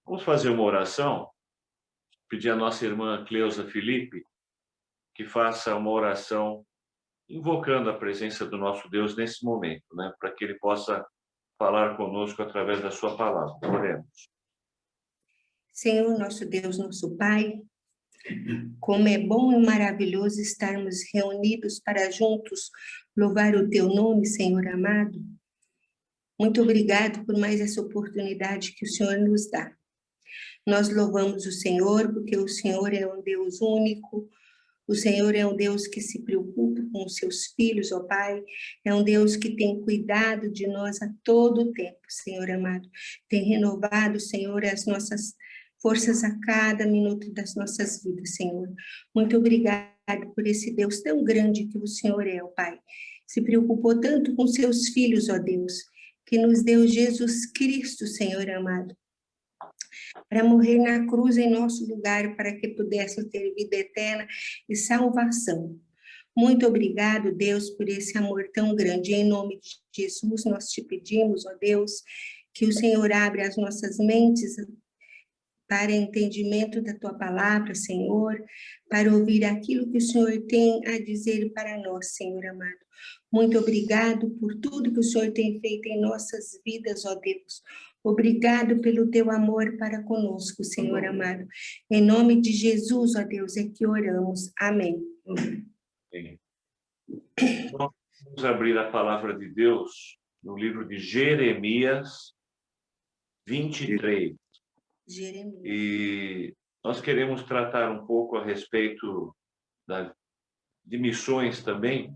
Vamos fazer uma oração, pedir à nossa irmã Cleusa Felipe que faça uma oração invocando a presença do nosso Deus nesse momento, né? Para que Ele possa falar conosco através da sua palavra. Oremos. Senhor, nosso Deus, nosso Pai, como é bom e maravilhoso estarmos reunidos para juntos louvar o Teu nome, Senhor amado. Muito obrigado por mais essa oportunidade que o Senhor nos dá. Nós louvamos o Senhor porque o Senhor é um Deus único, o Senhor é um Deus que se preocupa com os seus filhos, ó Pai, é um Deus que tem cuidado de nós a todo tempo, Senhor amado. Tem renovado, Senhor, as nossas forças a cada minuto das nossas vidas, Senhor. Muito obrigado por esse Deus tão grande que o Senhor é, ó Pai. Se preocupou tanto com seus filhos, ó Deus, que nos deu Jesus Cristo, Senhor amado, para morrer na cruz em nosso lugar, para que pudéssemos ter vida eterna e salvação. Muito obrigado, Deus, por esse amor tão grande. Em nome de Jesus, nós te pedimos, ó Deus, que o Senhor abra as nossas mentes para entendimento da tua palavra, Senhor, para ouvir aquilo que o Senhor tem a dizer para nós, Senhor amado. Muito obrigado por tudo que o Senhor tem feito em nossas vidas, ó Deus. Obrigado pelo teu amor para conosco, Senhor amado. Em nome de Jesus, ó Deus, é que oramos. Amém. Amém. Então, vamos abrir a palavra de Deus no livro de Jeremias 23. Jeremias. E nós queremos tratar um pouco a respeito de missões também,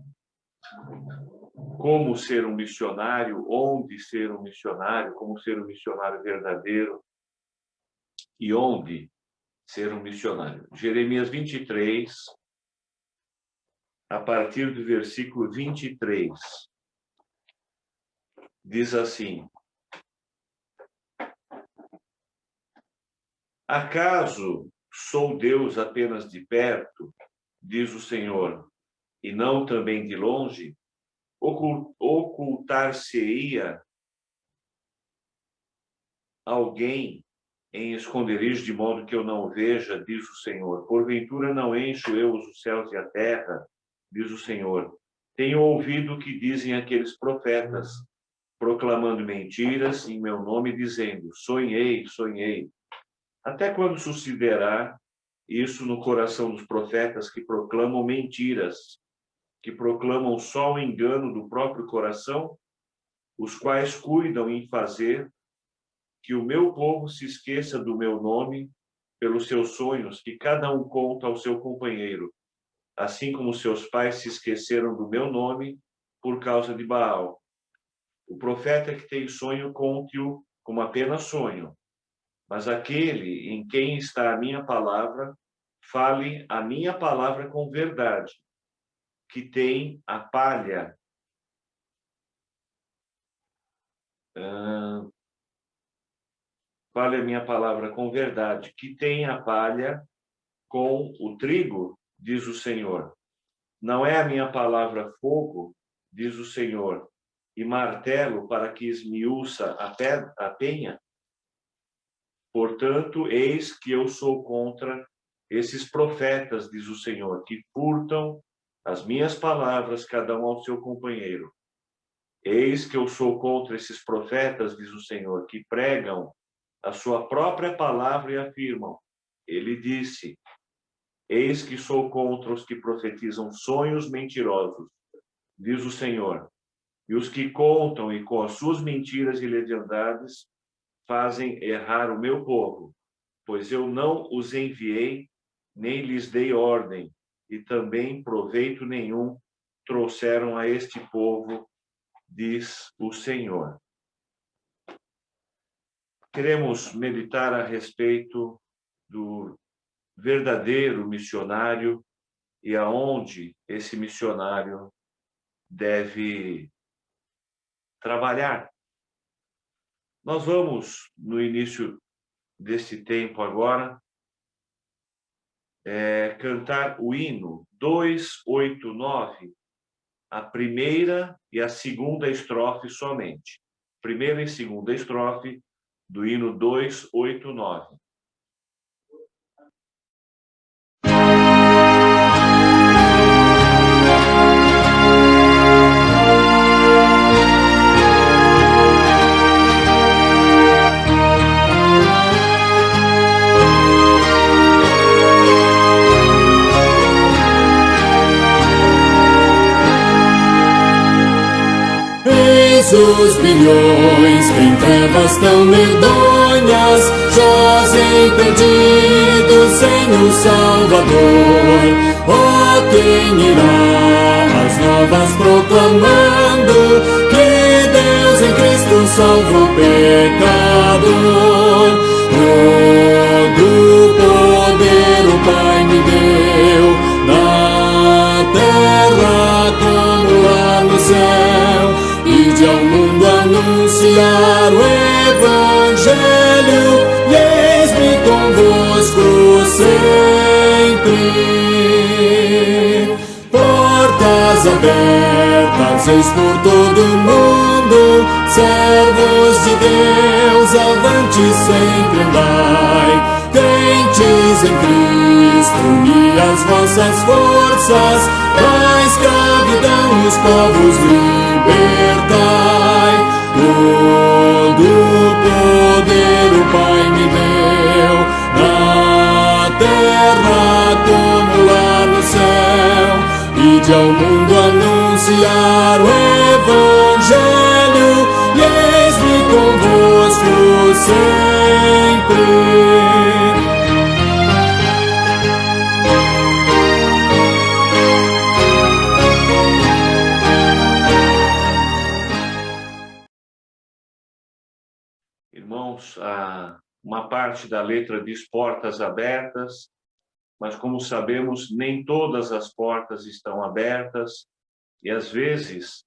como ser um missionário, onde ser um missionário, como ser um missionário verdadeiro e onde ser um missionário. Jeremias 23, a partir do versículo 23, diz assim: Acaso sou Deus apenas de perto, diz o Senhor, e não também de longe? Ocultar-se-ia alguém em esconderijo de modo que eu não veja, diz o Senhor. Porventura não encho eu os céus e a terra, diz o Senhor. Tenho ouvido o que dizem aqueles profetas, proclamando mentiras em meu nome, dizendo: sonhei, sonhei. Até quando sucederá isso no coração dos profetas que proclamam mentiras, que proclamam só o engano do próprio coração, os quais cuidam em fazer que o meu povo se esqueça do meu nome pelos seus sonhos que cada um conta ao seu companheiro, assim como seus pais se esqueceram do meu nome por causa de Baal. O profeta que tem sonho, conte-o como apenas sonho, mas aquele em quem está a minha palavra, fale a minha palavra com verdade, que tem a palha. Fale a minha palavra com verdade, que tem a palha com o trigo, diz o Senhor. Não é a minha palavra fogo, diz o Senhor, e martelo para que esmiuça a penha? Portanto, eis que eu sou contra esses profetas, diz o Senhor, que furtam as minhas palavras, cada um ao seu companheiro. Eis que eu sou contra esses profetas, diz o Senhor, que pregam a sua própria palavra e afirmam: ele disse. Eis que sou contra os que profetizam sonhos mentirosos, diz o Senhor, e os que contam e com as suas mentiras e leviandades fazem errar o meu povo, pois eu não os enviei, nem lhes dei ordem, e também proveito nenhum trouxeram a este povo, diz o Senhor. Queremos meditar a respeito do verdadeiro missionário e aonde esse missionário deve trabalhar. Nós vamos, no início desse tempo agora, cantar o hino 289, a primeira e a segunda estrofe somente. Primeira e segunda estrofe do hino 289. Os bilhões que em trevas tão medonhas jazem perdidos sem o Salvador. Oh, quem irá as novas proclamando que Deus em Cristo salva o pecador? Todo poder o Pai me deu, na terra como lá no céu. Ide ao mundo anunciar o Evangelho, e eis-me convosco sempre. Portas abertas, eis por todo o mundo, servos de Deus, avante sempre andai. Crentes em Cristo, uni as vossas forças, da escravidão os povos libertai. Todo poder o Pai me deu, na terra como lá no céu. Ide ao mundo anunciar o Evangelho, e eis-me convosco sempre. Irmãos, uma parte da letra diz portas abertas, mas como sabemos, nem todas as portas estão abertas, e às vezes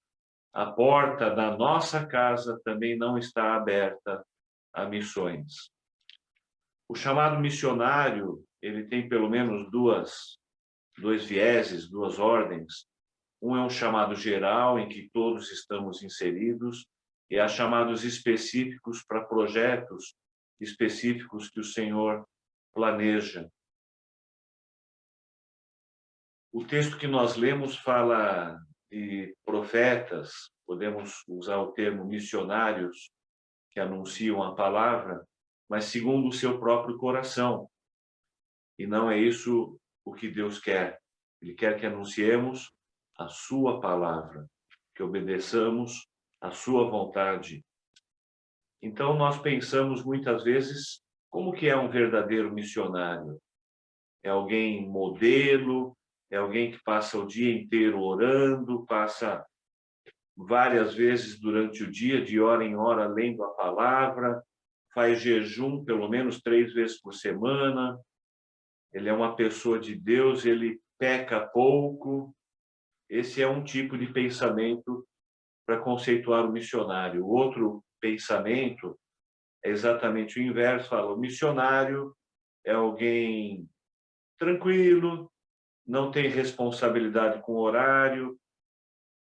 a porta da nossa casa também não está aberta a missões. O chamado missionário, ele tem pelo menos dois vieses, duas ordens. Um é um chamado geral, em que todos estamos inseridos, e há chamados específicos para projetos específicos que o Senhor planeja. O texto que nós lemos fala de profetas, podemos usar o termo missionários, que anunciam a palavra, mas segundo o seu próprio coração. E não é isso o que Deus quer. Ele quer que anunciemos a sua palavra, que obedeçamos a sua vontade. Então nós pensamos muitas vezes como que é um verdadeiro missionário. É alguém modelo, é alguém que passa o dia inteiro orando, passa várias vezes durante o dia, de hora em hora, lendo a palavra, faz jejum pelo menos 3 vezes por semana. Ele é uma pessoa de Deus, ele peca pouco. Esse é um tipo de pensamento para conceituar o missionário. O outro pensamento é exatamente o inverso, fala, o missionário é alguém tranquilo, não tem responsabilidade com o horário,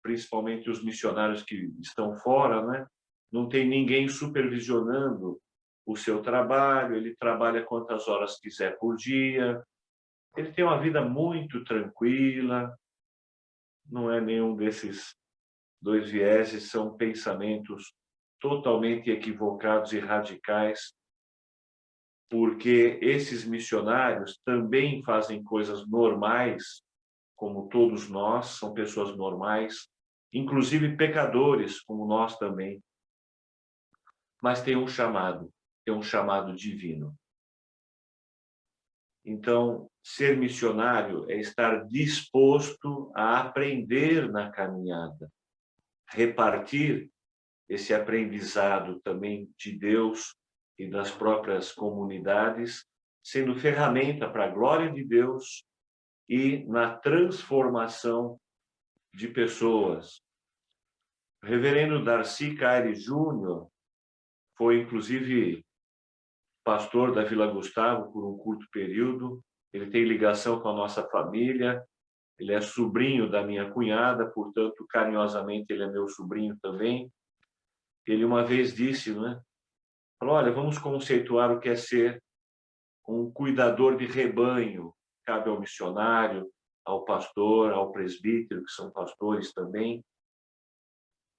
principalmente os missionários que estão fora, né? Não tem ninguém supervisionando o seu trabalho, ele trabalha quantas horas quiser por dia, ele tem uma vida muito tranquila, não é nenhum desses dois vieses, são pensamentos totalmente equivocados e radicais, porque esses missionários também fazem coisas normais, como todos nós, são pessoas normais, inclusive pecadores, como nós também, mas tem um chamado divino. Então, ser missionário é estar disposto a aprender na caminhada, repartir esse aprendizado também de Deus e das próprias comunidades, sendo ferramenta para a glória de Deus e na transformação de pessoas. O reverendo Darcy Caire Júnior foi, inclusive, pastor da Vila Gustavo por um curto período. Ele tem ligação com a nossa família, ele é sobrinho da minha cunhada, portanto, carinhosamente, ele é meu sobrinho também. Ele uma vez disse, né, Falou, olha, vamos conceituar o que é ser um cuidador de rebanho. Cabe ao missionário, ao pastor, ao presbítero, que são pastores também.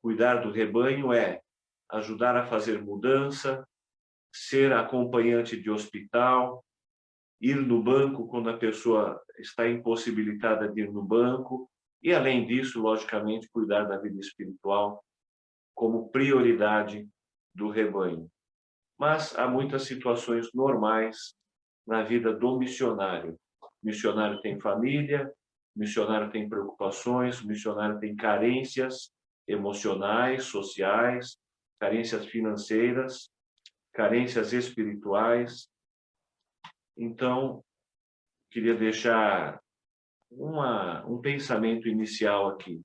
Cuidar do rebanho é ajudar a fazer mudança, ser acompanhante de hospital, ir no banco quando a pessoa está impossibilitada de ir no banco, e, além disso, logicamente, cuidar da vida espiritual como prioridade do rebanho. Mas há muitas situações normais na vida do missionário. O missionário tem família, o missionário tem preocupações, o missionário tem carências emocionais, sociais, carências financeiras, carências espirituais. Então, queria deixar um pensamento inicial aqui.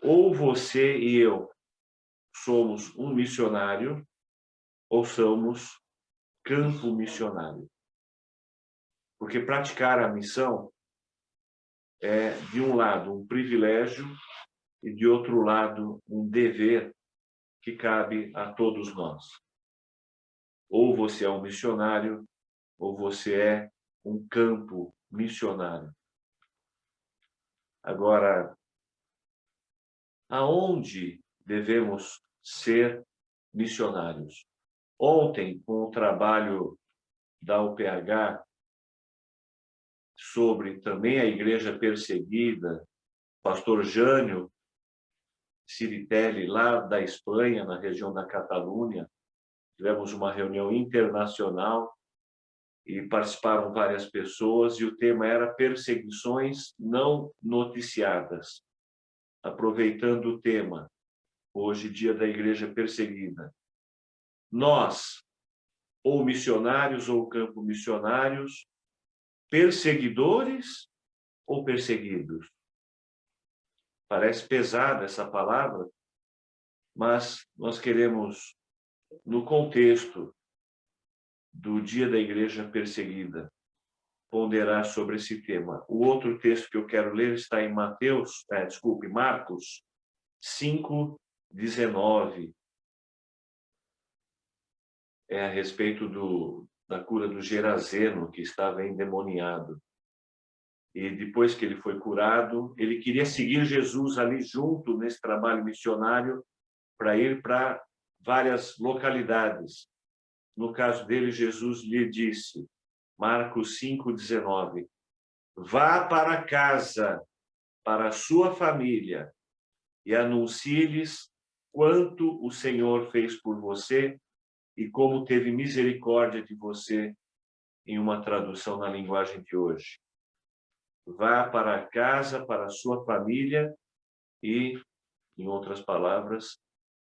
Ou você e eu somos um missionário, ou somos campo missionário. Porque praticar a missão é, de um lado, um privilégio e, de outro lado, um dever que cabe a todos nós. Ou você é um missionário, ou você é um campo missionário. Agora, aonde devemos ser missionários? Ontem, com o trabalho da UPH sobre também a igreja perseguida, pastor Jânio Ciritelli, lá da Espanha, na região da Catalunha, tivemos uma reunião internacional e participaram várias pessoas, e o tema era perseguições não noticiadas. Aproveitando o tema, hoje, dia da igreja perseguida. Nós, ou missionários, ou campo missionários, perseguidores ou perseguidos? Parece pesada essa palavra, mas nós queremos, no contexto do dia da igreja perseguida, ponderar sobre esse tema. O outro texto que eu quero ler está em Marcos 5:19. É a respeito da cura do Gerazeno, que estava endemoniado. E depois que ele foi curado, ele queria seguir Jesus ali junto nesse trabalho missionário para ir para várias localidades. No caso dele, Jesus lhe disse, Marcos 5:19, vá para casa, para a sua família, e anuncie-lhes quanto o Senhor fez por você e como teve misericórdia de você, em uma tradução na linguagem de hoje. Vá para casa, para a sua família e, em outras palavras,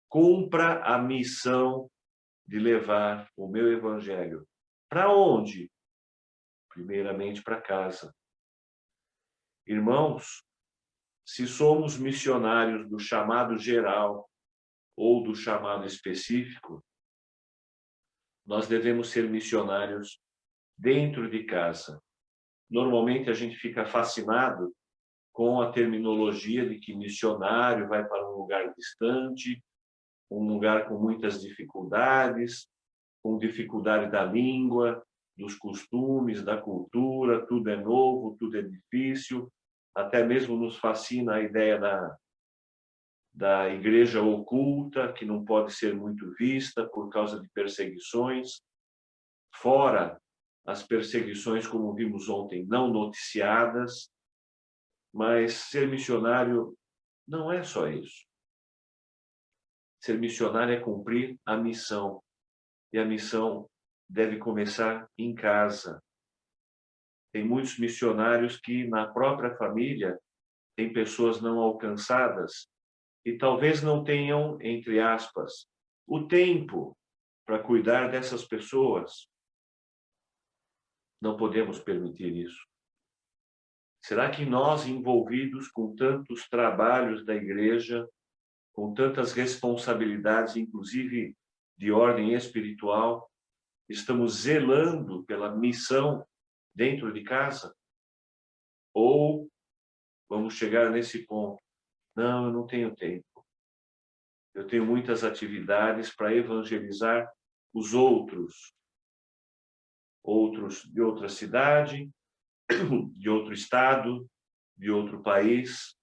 cumpra a missão de levar o meu evangelho. Para onde? Primeiramente para casa. Irmãos, se somos missionários do chamado geral ou do chamado específico, nós devemos ser missionários dentro de casa. Normalmente a gente fica fascinado com a terminologia de que missionário vai para um lugar distante, um lugar com muitas dificuldades, com dificuldade da língua, dos costumes, da cultura, tudo é novo, tudo é difícil. Até mesmo nos fascina a ideia da igreja oculta, que não pode ser muito vista por causa de perseguições. Fora as perseguições, como vimos ontem, não noticiadas, mas ser missionário não é só isso. Ser missionário é cumprir a missão, e a missão deve começar em casa. Tem muitos missionários que, na própria família, tem pessoas não alcançadas e talvez não tenham, entre aspas, o tempo para cuidar dessas pessoas. Não podemos permitir isso. Será que nós, envolvidos com tantos trabalhos da igreja, com tantas responsabilidades, inclusive de ordem espiritual, estamos zelando pela missão dentro de casa? Ou vamos chegar nesse ponto? Não, eu não tenho tempo. Eu tenho muitas atividades para evangelizar os outros de outra cidade, de outro estado, de outro país.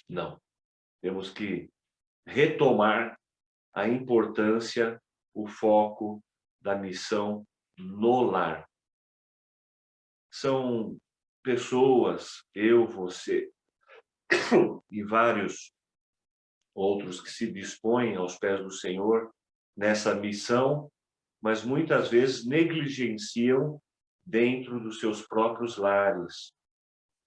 Não. Temos que retomar a importância, o foco da missão no lar. São pessoas, eu, você e vários outros que se dispõem aos pés do Senhor nessa missão, mas muitas vezes negligenciam dentro dos seus próprios lares.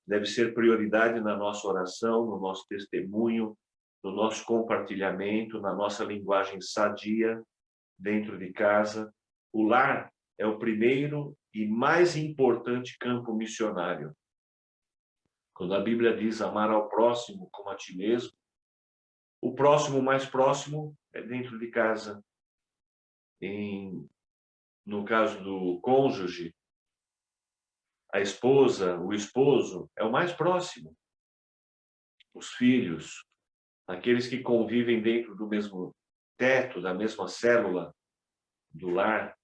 Deve ser prioridade na nossa oração, no nosso testemunho, no nosso compartilhamento, na nossa linguagem sadia dentro de casa. O lar é o primeiro e mais importante campo missionário. Quando a Bíblia diz amar ao próximo como a ti mesmo, o próximo mais próximo é dentro de casa. No caso do cônjuge, a esposa, o esposo é o mais próximo. Os filhos, aqueles que convivem dentro do mesmo teto, da mesma célula do lar,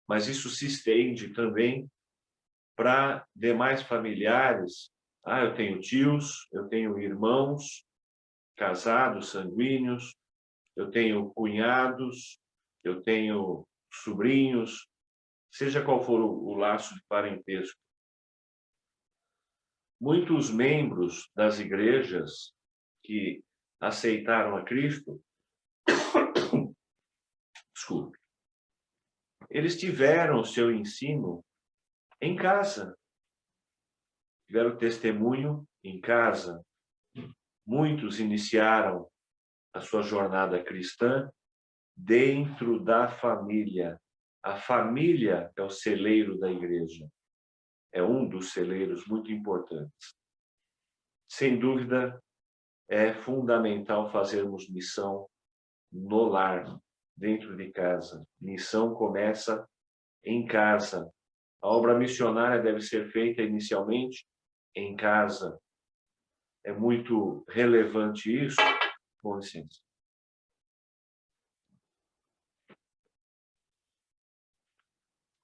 mas isso se estende também para demais familiares. Eu tenho tios, eu tenho irmãos casados, sanguíneos, eu tenho cunhados, eu tenho sobrinhos, seja qual for o laço de parentesco. Muitos membros das igrejas que aceitaram a Cristo, desculpe, eles tiveram o seu ensino em casa, tiveram testemunho em casa. Muitos iniciaram a sua jornada cristã dentro da família. A família é o celeiro da igreja. É um dos celeiros muito importantes. Sem dúvida, é fundamental fazermos missão no lar, dentro de casa. Missão começa em casa. A obra missionária deve ser feita inicialmente em casa. É muito relevante isso. Com licença.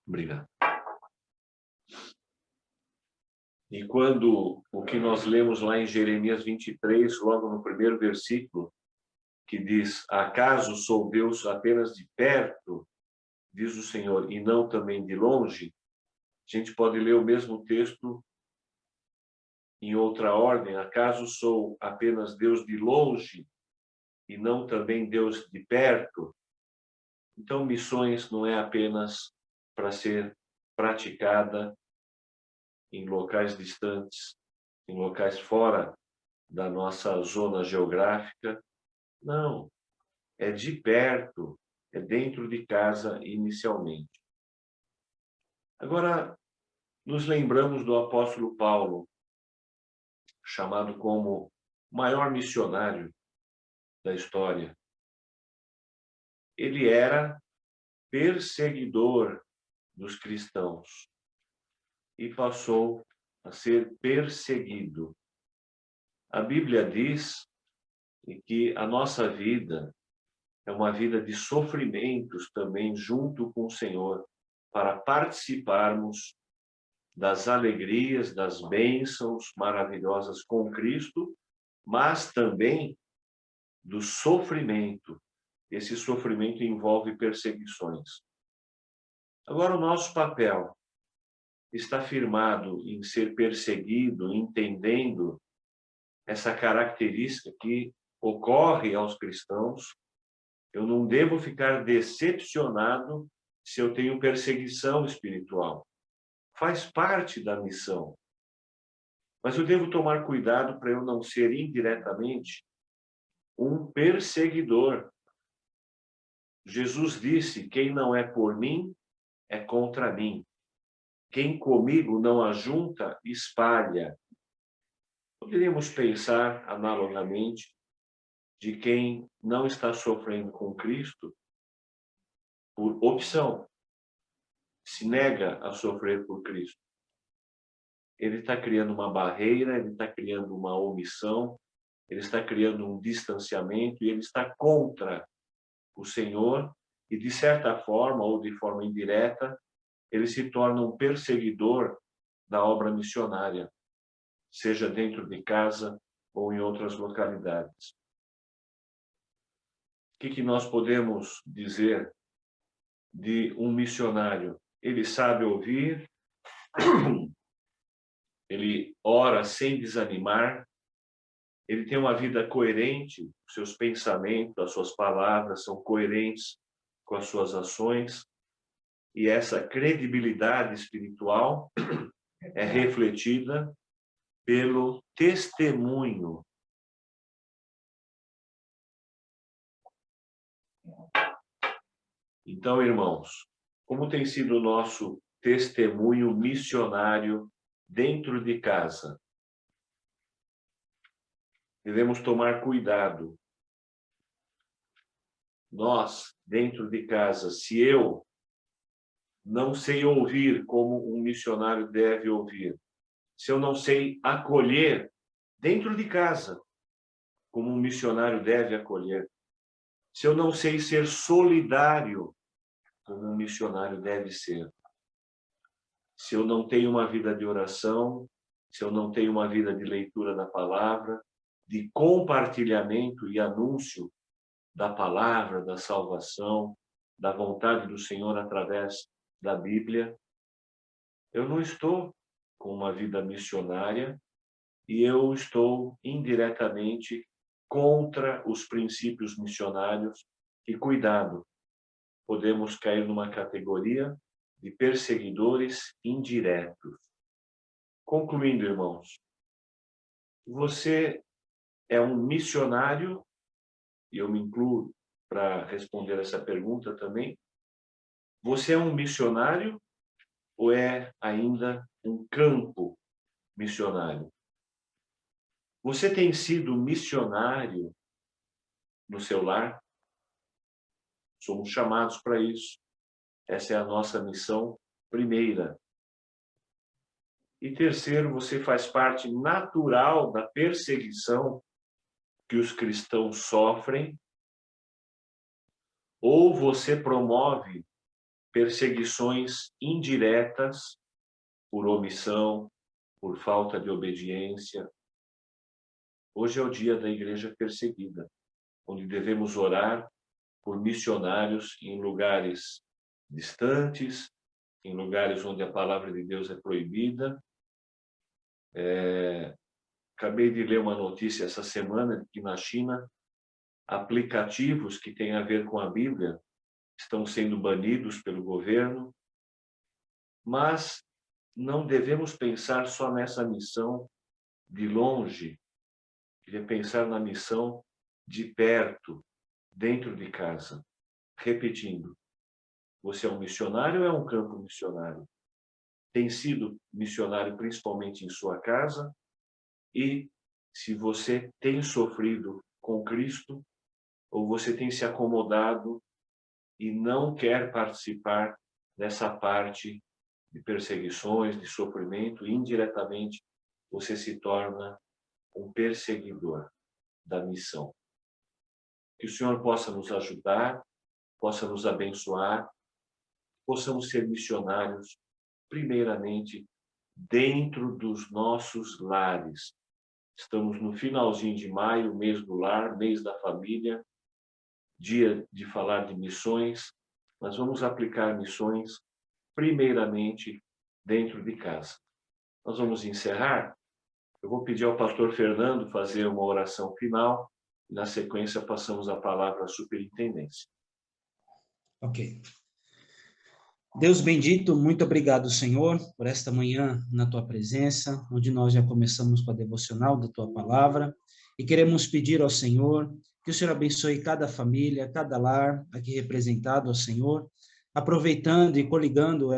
Obrigado. E quando o que nós lemos lá em Jeremias 23, logo no primeiro versículo, que diz: acaso sou Deus apenas de perto, diz o Senhor, e não também de longe? A gente pode ler o mesmo texto em outra ordem: acaso sou apenas Deus de longe e não também Deus de perto? Então, missões não é apenas para ser praticada em locais distantes, em locais fora da nossa zona geográfica. Não, é de perto, é dentro de casa inicialmente. Agora, nos lembramos do apóstolo Paulo, chamado como o maior missionário da história. Ele era perseguidor dos cristãos e passou a ser perseguido. A Bíblia diz que a nossa vida é uma vida de sofrimentos também junto com o Senhor, para participarmos das alegrias, das bênçãos maravilhosas com Cristo, mas também do sofrimento. Esse sofrimento envolve perseguições. Agora, o nosso papel está firmado em ser perseguido, entendendo essa característica que ocorre aos cristãos. Eu não devo ficar decepcionado se eu tenho perseguição espiritual. Faz parte da missão. Mas eu devo tomar cuidado para eu não ser indiretamente um perseguidor. Jesus disse: quem não é por mim, é contra mim. Quem comigo não ajunta, espalha. Poderíamos pensar analogamente de quem não está sofrendo com Cristo por opção, se nega a sofrer por Cristo. Ele está criando uma barreira, ele está criando uma omissão, ele está criando um distanciamento e ele está contra o Senhor e de certa forma, ou de forma indireta, ele se torna um perseguidor da obra missionária, seja dentro de casa ou em outras localidades. O que nós podemos dizer de um missionário? Ele sabe ouvir, ele ora sem desanimar, ele tem uma vida coerente, seus pensamentos, as suas palavras são coerentes com as suas ações, e essa credibilidade espiritual é refletida pelo testemunho. Então, irmãos, como tem sido o nosso testemunho missionário dentro de casa? Devemos tomar cuidado. Nós, dentro de casa, se eu não sei ouvir como um missionário deve ouvir, se eu não sei acolher dentro de casa como um missionário deve acolher, se eu não sei ser solidário como um missionário deve ser, se eu não tenho uma vida de oração, se eu não tenho uma vida de leitura da palavra, de compartilhamento e anúncio da palavra, da salvação, da vontade do Senhor através da Bíblia, eu não estou com uma vida missionária e eu estou indiretamente contra os princípios missionários. E cuidado, podemos cair numa categoria de perseguidores indiretos. Concluindo, irmãos, você é um missionário, e eu me incluo para responder essa pergunta também. Você é um missionário ou é ainda um campo missionário? Você tem sido missionário no seu lar? Somos chamados para isso. Essa é a nossa missão primeira. E terceiro, você faz parte natural da perseguição que os cristãos sofrem, ou você promove perseguições indiretas por omissão, por falta de obediência. Hoje é o dia da igreja perseguida, onde devemos orar por missionários em lugares distantes, em lugares onde a palavra de Deus é proibida. Acabei de ler uma notícia essa semana de que na China, aplicativos que têm a ver com a Bíblia estão sendo banidos pelo governo, mas não devemos pensar só nessa missão de longe, devemos pensar na missão de perto, dentro de casa. Repetindo, você é um missionário ou é um campo missionário? Tem sido missionário principalmente em sua casa? E se você tem sofrido com Cristo, ou você tem se acomodado e não quer participar dessa parte de perseguições, de sofrimento, e indiretamente você se torna um perseguidor da missão. Que o Senhor possa nos ajudar, possa nos abençoar, possamos ser missionários, primeiramente, dentro dos nossos lares. Estamos no finalzinho de maio, mês do lar, mês da família, dia de falar de missões, mas vamos aplicar missões, primeiramente, dentro de casa. Nós vamos encerrar. Eu vou pedir ao pastor Fernando fazer uma oração final, e na sequência passamos a palavra à superintendência. Ok. Deus bendito, muito obrigado, Senhor, por esta manhã na Tua presença, onde nós já começamos com a devocional da Tua palavra, e queremos pedir ao Senhor que o Senhor abençoe cada família, cada lar aqui representado ao Senhor, aproveitando e coligando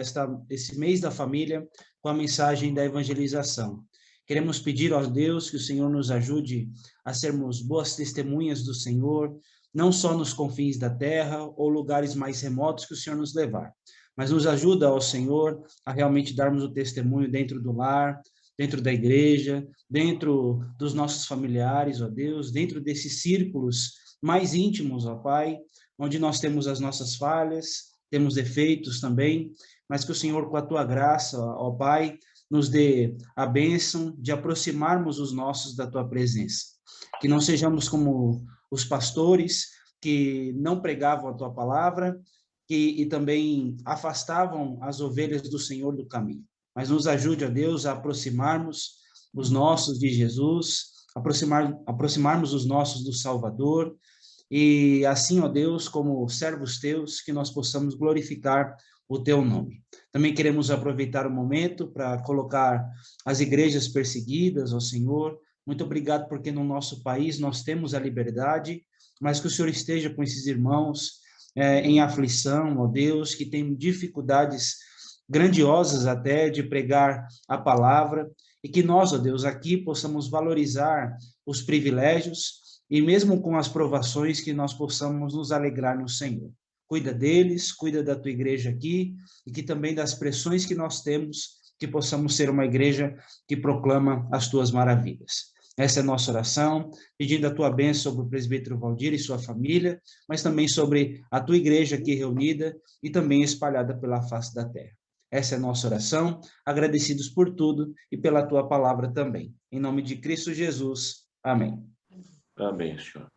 esse mês da família com a mensagem da evangelização. Queremos pedir ao Deus que o Senhor nos ajude a sermos boas testemunhas do Senhor, não só nos confins da terra ou lugares mais remotos que o Senhor nos levar, mas nos ajuda, ó Senhor, a realmente darmos o testemunho dentro do lar, dentro da igreja, dentro dos nossos familiares, ó Deus, dentro desses círculos mais íntimos, ó Pai, onde nós temos as nossas falhas, temos defeitos também, mas que o Senhor, com a tua graça, ó Pai, nos dê a bênção de aproximarmos os nossos da tua presença. Que não sejamos como os pastores que não pregavam a tua palavra e também afastavam as ovelhas do Senhor do caminho. Mas nos ajude, ó Deus, a aproximarmos os nossos de Jesus, aproximarmos os nossos do Salvador, e assim, ó Deus, como servos teus, que nós possamos glorificar o teu nome. Também queremos aproveitar o momento para colocar as igrejas perseguidas, ó Senhor. Muito obrigado porque no nosso país nós temos a liberdade, mas que o Senhor esteja com esses irmãos em aflição, ó Deus, que tem dificuldades grandiosas até de pregar a palavra, e que nós, ó Deus, aqui possamos valorizar os privilégios e mesmo com as provações que nós possamos nos alegrar no Senhor. Cuida deles, cuida da tua igreja aqui, e que também das pressões que nós temos, que possamos ser uma igreja que proclama as tuas maravilhas. Essa é a nossa oração, pedindo a tua bênção sobre o presbítero Valdir e sua família, mas também sobre a tua igreja aqui reunida e também espalhada pela face da terra. Essa é a nossa oração, agradecidos por tudo e pela tua palavra também. Em nome de Cristo Jesus. Amém. Amém, Senhor.